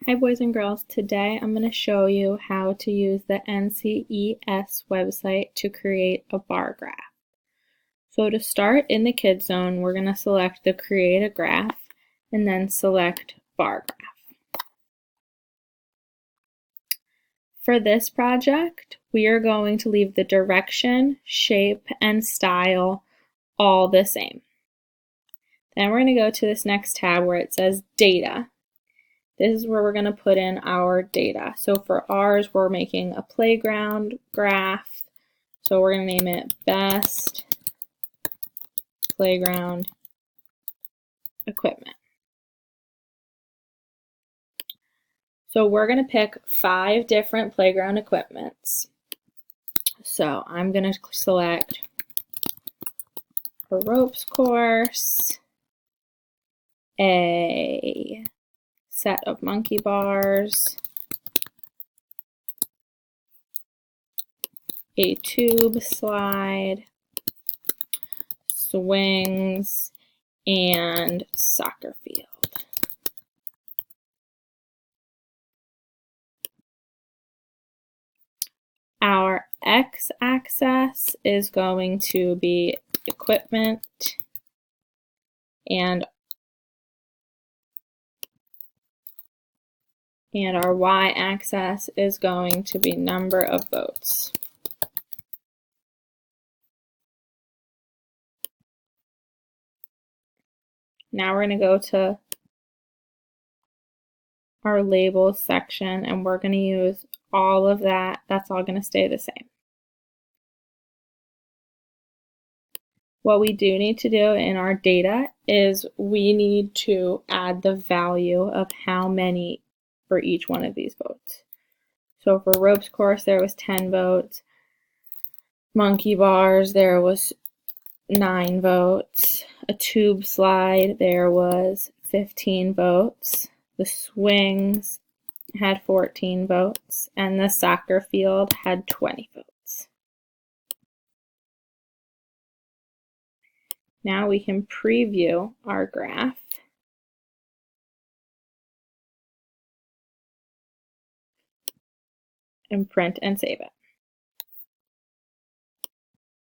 Hi boys and girls, today I'm going to show you how to use the NCES website to create a bar graph. So to start in the Kids Zone, we're going to select the Create a Graph and then select Bar Graph. For this project, we are going to leave the direction, shape, and style all the same. Then we're going to go to this next tab where it says Data. This is where we're going to put in our data. So for ours, we're making a playground graph. So we're going to name it Best Playground Equipment. So we're going to pick 5 different playground equipments. So I'm going to select a ropes course, a set of monkey bars, a tube slide, swings, and soccer field. Our x-axis is going to be equipment, and our y-axis is going to be number of votes. Now we're going to go to our labels section and we're going to use all of that. That's all going to stay the same. What we do need to do in our data is we need to add the value of how many for each one of these votes. So for ropes course, there was 10 votes. Monkey bars, there was 9 votes. A tube slide, there was 15 votes. The swings had 14 votes, and the soccer field had 20 votes. Now we can preview our graph and print and save it.